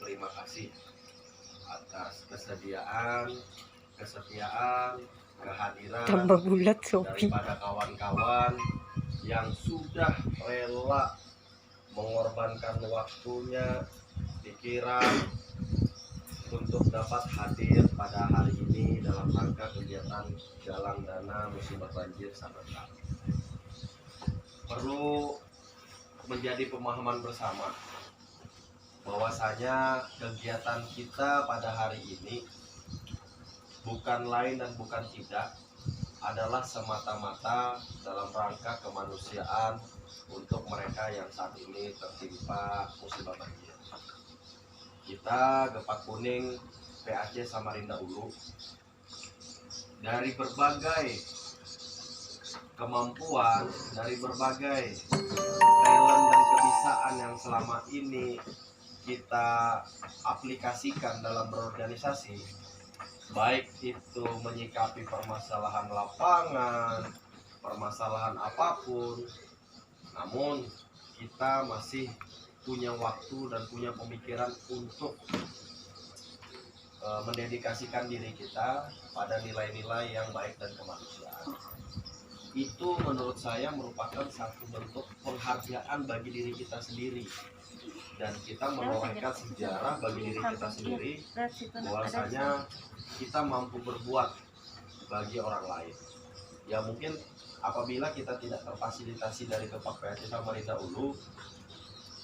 berterima kasih atas kesetiaan, kehadiran Tambah bulat Sophie. daripada kawan-kawan yang sudah rela mengorbankan waktunya, pikiran untuk dapat hadir pada hari ini dalam rangka kegiatan galang dana musibah banjir Sananta. Perlu menjadi pemahaman bersama bahwasanya kegiatan kita pada hari ini bukan lain dan bukan tidak adalah semata-mata dalam rangka kemanusiaan untuk mereka yang saat ini tertimpa musibah banjir. Kita Gepak Kuning PAC Samarinda Ulu dari berbagai kemampuan, dari berbagai talent dan kebisaan yang selama ini kita aplikasikan dalam berorganisasi, baik itu menyikapi permasalahan lapangan, permasalahan apapun, namun kita masih punya waktu dan punya pemikiran untuk mendedikasikan diri kita pada nilai-nilai yang baik dan kemanusiaan. Itu menurut saya merupakan satu bentuk penghargaan bagi diri kita sendiri, dan kita menorehkan sejarah bagi diri kita sendiri bahwasanya kita mampu berbuat bagi orang lain. Ya mungkin apabila kita tidak terfasilitasi dari Gepak PAC Samarinda Ulu,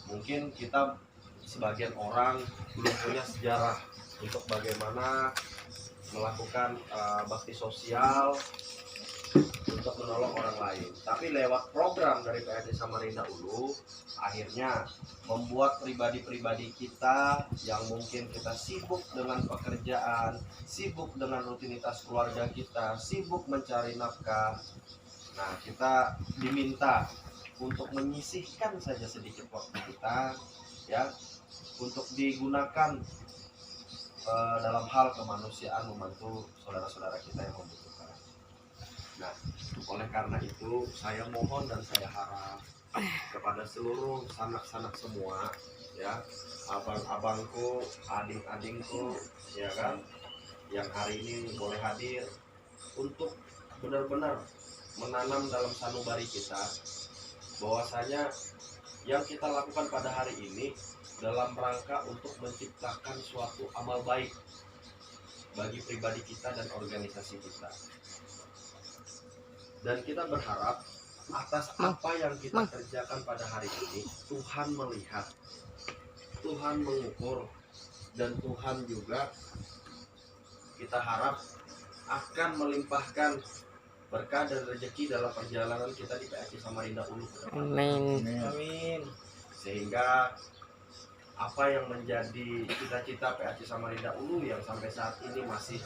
mungkin kita sebagian orang belum punya sejarah untuk bagaimana melakukan bakti sosial untuk menolong orang lain. Tapi lewat program dari PAC Samarinda Ulu, akhirnya membuat pribadi-pribadi kita yang mungkin kita sibuk dengan pekerjaan, sibuk dengan rutinitas keluarga kita, sibuk mencari nafkah. Nah, kita diminta untuk menyisihkan saja sedikit waktu kita, ya, untuk digunakan dalam hal kemanusiaan membantu saudara-saudara kita yang membutuhkan. Nah, oleh karena itu saya mohon dan saya harap kepada seluruh sanak-sanak semua, ya, abang-abangku, adik-adikku, ya kan, yang hari ini boleh hadir, untuk benar-benar menanam dalam sanubari kita bahwasanya yang kita lakukan pada hari ini dalam rangka untuk menciptakan suatu amal baik bagi pribadi kita dan organisasi kita. Dan kita berharap atas apa yang kita kerjakan pada hari ini, Tuhan melihat, Tuhan mengukur, dan Tuhan juga kita harap akan melimpahkan berkah dan rezeki dalam perjalanan kita di PAC Samarinda Ulu. Amin. Amin. Sehingga apa yang menjadi cita-cita PAC Samarinda Ulu yang sampai saat ini masih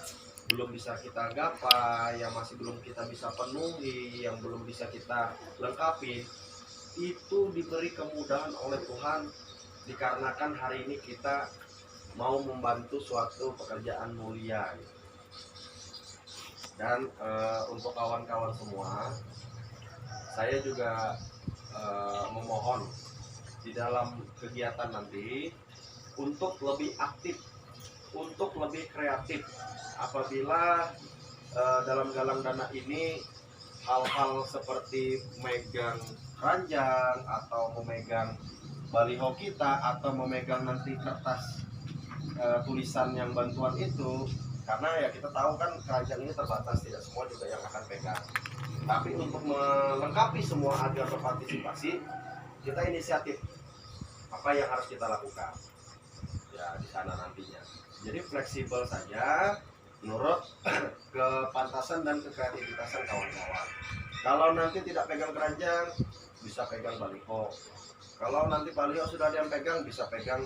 belum bisa kita gapai, yang masih belum kita bisa penuhi, yang belum bisa kita lengkapi, itu diberi kemudahan oleh Tuhan dikarenakan hari ini kita mau membantu suatu pekerjaan mulia. Dan untuk kawan-kawan semua, saya juga memohon di dalam kegiatan nanti untuk lebih aktif, untuk lebih kreatif. Apabila dalam galang dana ini hal-hal seperti memegang keranjang atau memegang baliho kita atau memegang nanti kertas tulisan yang bantuan itu, karena ya kita tahu kan keranjang ini terbatas, tidak semua juga yang akan pegang. Tapi untuk melengkapi semua agar berpartisipasi, kita inisiatif apa yang harus kita lakukan ya di sana nantinya. Jadi fleksibel saja menurut kepantasan dan kekreativitasan kawan-kawan. Kalau nanti tidak pegang keranjang, bisa pegang baliho. Kalau nanti baliho sudah ada yang pegang, bisa pegang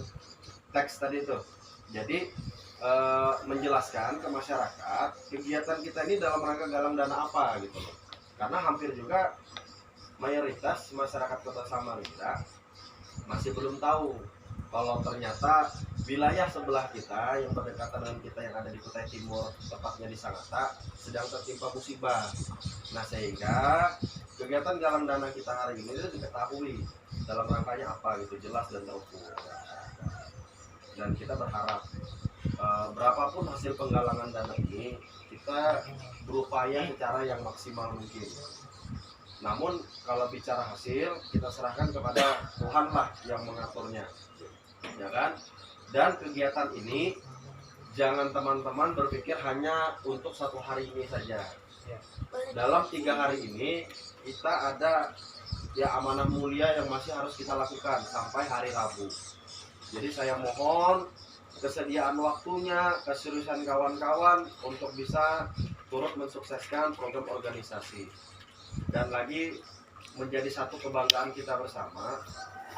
teks tadi itu. Jadi menjelaskan ke masyarakat kegiatan kita ini dalam rangka galang dana apa gitu loh. Karena hampir juga mayoritas masyarakat Kota Samarinda masih belum tahu kalau ternyata wilayah sebelah kita yang berdekatan dengan kita yang ada di Kutai Timur, tepatnya di Sangatta, sedang tertimpa musibah. Nah, sehingga kegiatan galang dana kita hari ini itu diketahui dalam rangkanya apa gitu, jelas dan terukur. Dan kita berharap berapapun hasil penggalangan dana ini, kita berupaya secara yang maksimal mungkin. Namun kalau bicara hasil, kita serahkan kepada Tuhan lah yang mengaturnya, ya kan? Dan kegiatan ini jangan teman-teman berpikir hanya untuk 1 hari ini saja. Dalam 3 hari ini kita ada ya amanah mulia yang masih harus kita lakukan sampai hari Rabu. Jadi saya mohon kesediaan waktunya, keseriusan kawan-kawan untuk bisa turut mensukseskan program organisasi. Dan lagi menjadi satu kebanggaan kita bersama,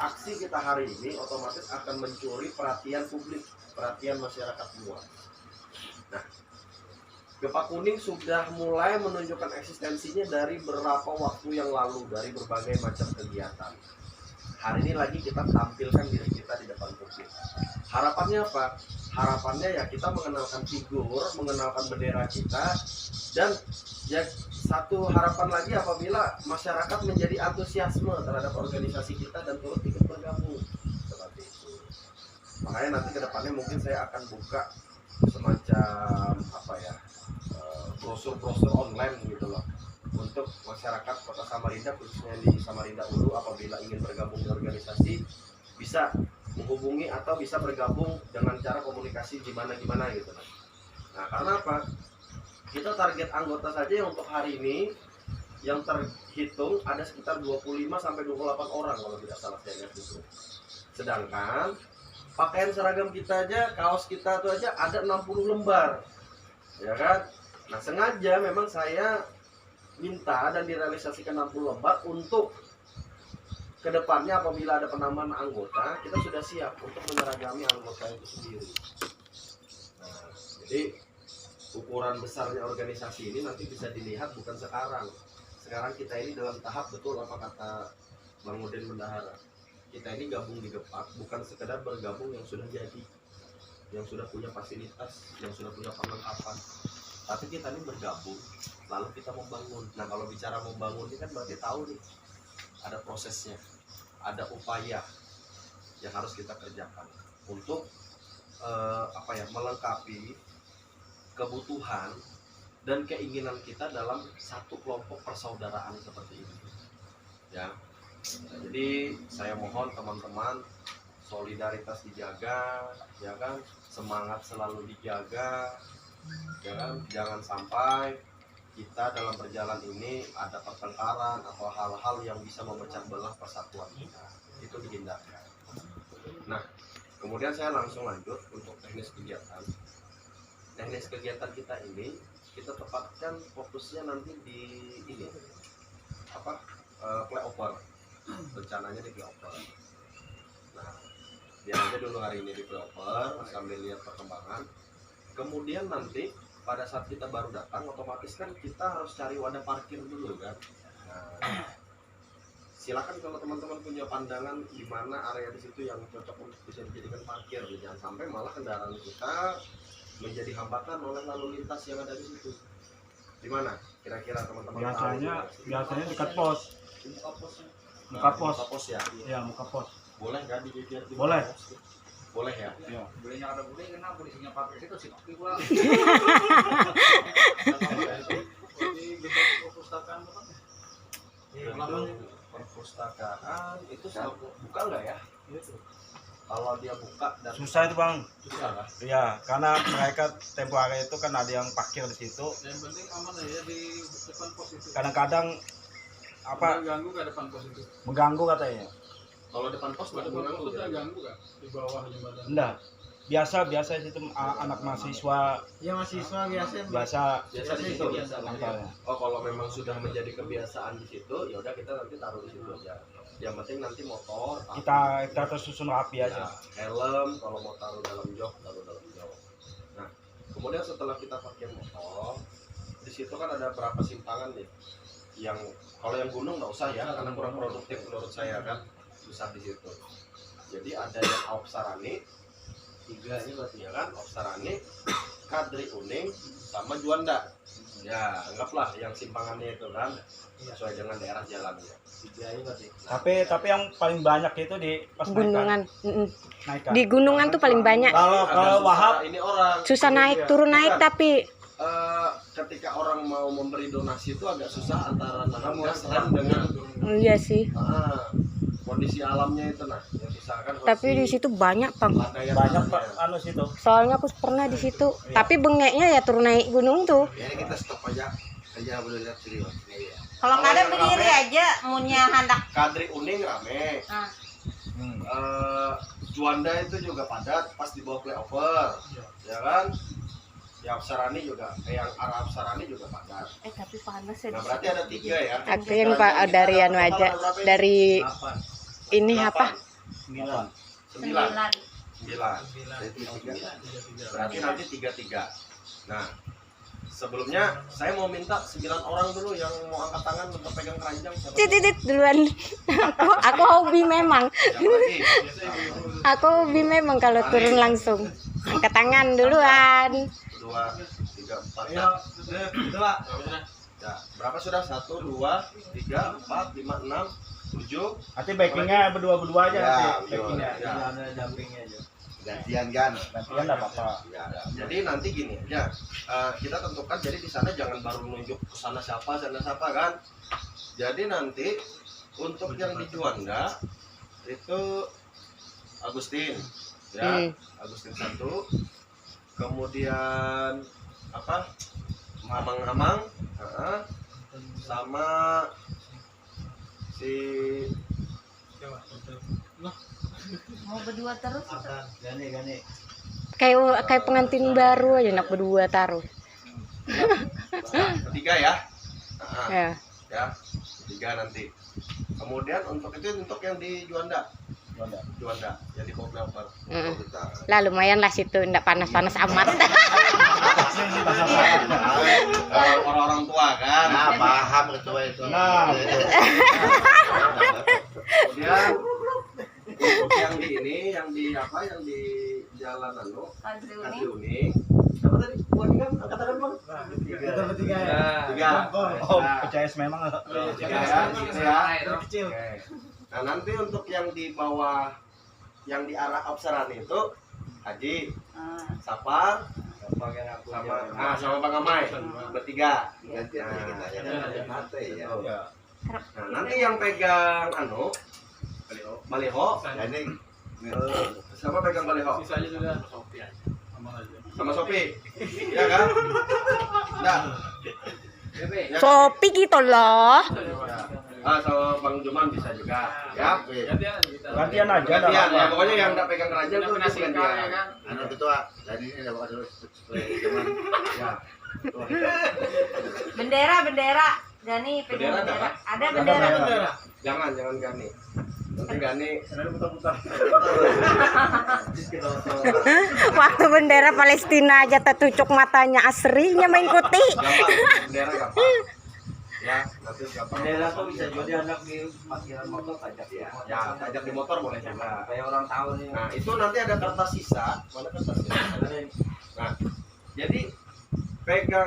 aksi kita hari ini otomatis akan mencuri perhatian publik, perhatian masyarakat luas. Nah, Gempa Kuning sudah mulai menunjukkan eksistensinya dari beberapa waktu yang lalu, dari berbagai macam kegiatan. Hari ini lagi kita tampilkan diri kita di depan publik. Harapannya apa? Harapannya ya kita mengenalkan figur, mengenalkan bendera kita, dan ya satu harapan lagi apabila masyarakat menjadi antusiasme terhadap organisasi kita dan turut ikut bergabung seperti itu. Makanya nanti kedepannya mungkin saya akan buka semacam apa ya, brosur-brosur online gitu loh, untuk masyarakat Kota Samarinda, khususnya di Samarinda Ulu, apabila ingin bergabung di organisasi bisa menghubungi atau bisa bergabung dengan cara komunikasi gimana gitu. Nah, karena apa? Kita target anggota saja yang untuk hari ini yang terhitung ada sekitar 25 sampai 28 orang kalau tidak salah saya lihat itu. Sedangkan pakaian seragam kita aja, kaos kita tuh aja ada 60 lembar. Ya kan? Nah, sengaja memang saya minta dan direalisasikan 60 lembar untuk kedepannya apabila ada penambahan anggota, kita sudah siap untuk menyeragami anggota itu sendiri. Nah, jadi ukuran besarnya organisasi ini nanti bisa dilihat bukan sekarang. Sekarang kita ini dalam tahap, betul apa kata Bang Udin Bendahara, kita ini gabung di Gepak bukan sekedar bergabung yang sudah jadi, yang sudah punya fasilitas, yang sudah punya perlengkapan, tapi kita ini bergabung lalu kita membangun. Nah, kalau bicara membangun ini kan berarti tahu nih ada prosesnya, ada upaya yang harus kita kerjakan untuk melengkapi kebutuhan dan keinginan kita dalam satu kelompok persaudaraan seperti ini, ya. Nah, jadi saya mohon teman-teman, solidaritas dijaga, ya kan, semangat selalu dijaga, ya kan, jangan sampai kita dalam perjalanan ini ada pertengkaran atau hal-hal yang bisa memecah belah persatuan kita, itu dihindarkan. Nah, kemudian saya langsung lanjut untuk teknis kegiatan. Teknis kegiatan kita ini kita tepatkan fokusnya nanti di ini playover, rencananya di playover. Nah, biar aja dulu hari ini di playover sambil lihat perkembangan. Kemudian nanti pada saat kita baru datang, otomatis kan kita harus cari wadah parkir dulu kan. Nah, silakan kalau teman-teman punya pandangan di mana area di situ yang cocok untuk bisa dijadikan parkir. Jangan sampai malah kendaraan kita menjadi hambatan oleh lalu lintas yang ada di situ. Di mana kira-kira teman-teman? Biasanya dekat pos. Muka pos ya. Ya, muka pos. Boleh kan dijejer di Boleh. pos? Boleh ya. Iya. Bolehnya ada boleh karena polisinya parkir itu sih tapi gua Di gedung perpustakaan kan? Gedung perpustakaan itu buka nggak ya? Kalau dia buka dan Susah itu, Bang. susah lah. Iya, karena mereka tempo hari itu kan ada yang parkir di situ. yang penting aman ya di depan pos itu. Kadang-kadang Nggak ganggu ke depan pos itu. mengganggu katanya. Kalau depan pos nggak Depan pos mengganggu itu ya? ganggu kan di bawah jembatan. Enggak. Biasa itu anak mahasiswa Ya mahasiswa biasa. biasa Biasa di situ biasa. nongkrongnya. Oh, kalau memang sudah menjadi kebiasaan di situ, ya udah kita nanti taruh di situ aja. Yang penting nanti motor Kita tersusun rapi ya, aja. helm kalau mau taruh dalam jok, taruh dalam jok. Nah, kemudian setelah kita parkir motor, di situ kan ada berapa simpangan nih. Yang kalau yang gunung nggak usah ya, karena kurang produktif menurut saya kan, susah di situ. Jadi ada yang Aopsarani, 3 ini berarti ya kan, Aopsarani, Kadri Uning, sama Juanda. Ya, anggaplah yang simpangannya itu kan sesuai dengan daerah jalannya. Tapi yang paling banyak itu di pas Gunungan. naikan. Di gunungan tuh paling banyak. Kalau Agak susah Wahab ini orang Susah naik turun naik tapi ketika orang mau memberi donasi itu agak susah antara nahan gas rem dengan iya sih. kondisi alamnya itu yang susah kan. Tapi di situ banyak, Bang. banyak situ. Soalnya aku pernah di situ. Tapi bengeknya ya turun naik gunung tuh. Ini kita stop aja boleh lihat sini. Kalau nggak ada berdiri aja, munya hendak. Kadri Uning rame. Juanda itu juga padat pas di bawah flyover, ya kan? Di Apsarani juga, yang arah Apsarani juga padat. Tapi panas ya. Nah berarti ada 3 ya. Aku yang Pak dari anu aja dari ini apa? 9. Berarti nanti 3-3. Nah sebelumnya saya mau minta 9 orang dulu yang mau angkat tangan untuk pegang keranjang. Titit duluan. aku hobi memang. Aku hobi memang kalau turun langsung. Angkat tangan duluan. 2, 3, 4. Ya, berapa sudah? 1, 2, 3, 4, 5, 6, 7. Nanti backingnya berdua aja Ya, nanti. Backingnya. Gantian kan? Gantian enggak apa-apa. Ya, jadi nanti gini aja, kita tentukan jadi di sana jangan baru nunjuk ke sana siapa kan. Jadi nanti untuk yang di Juanda itu Agustin, ya, Agustin 1, kemudian apa? Amang-amang, sama si Mau berdua terus. Kayak pengantin baru aja nak berdua taruh. ketiga ya. Ya. Ya, 3 nanti. Kemudian untuk yang di Juanda yang di Bogor. Lah lumayan lah situ, enggak panas-panas amat. Orang-orang tua kan. Nah, paham ketua itu. Nah, Kemudian untuk yang di ini, yang di Jalan Kadri Kadri Uning. Uning. Apa tadi? Bukan kan? Angkatan kan? kita bertiga ya. 3. Oh, PCS memang. Kecil. Nah, nanti untuk yang di bawah, yang di arah Apsarani itu Haji, Sapar, sama Bang Amai, bertiga. Nah, nanti yang pegang baliho, siapa pegang baliho? Sisanya sudah aman aja. Sama Sopi, ya kan? Nah, ya. Sopi gitu loh. Sama Bang Juman bisa juga, ya. Gantian aja enggak Gantian, ya apa-apa. pokoknya yang enggak pegang keranjang tuh itu gantian. Anak ketua, jadi ini dapat dulu cuman Ya. Bendera. Gani pegang Bendera bendera. Ada Ada bendera. Jangan Gani. Nanti Gani Waktu bendera Palestina aja tertucuk matanya asrinya mengikuti. gampang, bendera gampang. Ya, nanti gampang. bendera tuh bisa juga anak di parkiran motor tajak ya. Ya, tajak di motor boleh juga. Kayak orang tahu nih. Nah, itu nanti ada kertas sisa. Mana kertas sisa? Nah, jadi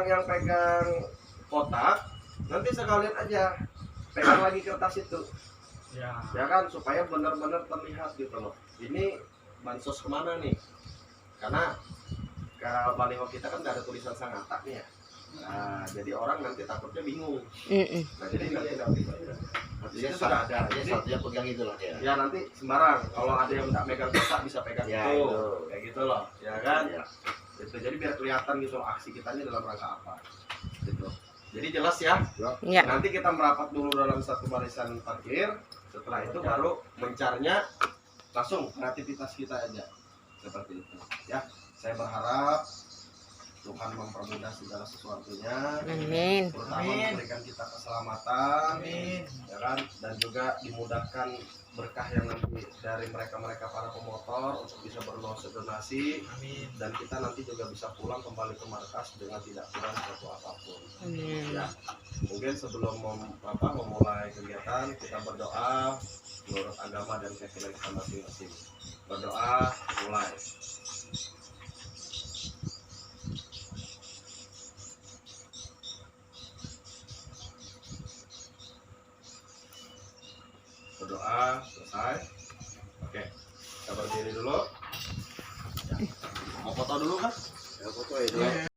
yang pegang kotak nanti sekalian aja pegang lagi kertas itu. Ya kan, supaya benar-benar terlihat gitu loh. Ini bansos kemana nih? Karena ke baliho kita kan nggak ada tulisan Sangatta nih ya. Nah, jadi orang nanti takutnya bingung. Nah, jadi nanti itu sudah ada. Jadi Satunya pegang itu loh ya. ya nanti sembarang. Kalau ada yang nggak megang kotak bisa pegang Ya, itu. itu. Kayak gitu loh, ya kan? Ya. Gitu. Jadi biar kelihatan gitu aksi kita ini dalam rangka apa. Gitu. Jadi jelas ya. Ya. Nanti kita merapat dulu dalam satu barisan parkir. Setelah itu baru mencarnya langsung kreativitas kita aja seperti itu ya. Saya berharap Tuhan mempermudah segala sesuatunya, Amin. terutama memberikan kita keselamatan, ya kan, dan juga dimudahkan berkah yang nanti dari mereka para pemotor untuk bisa berdonasi, dan kita nanti juga bisa pulang kembali ke markas dengan tidak kurang suatu apapun. Ya, mungkin sebelum memulai kegiatan kita berdoa menurut agama dan keyakinan kita masing-masing. Berdoa, mulai. Mau foto dulu kan? Ya foto itu.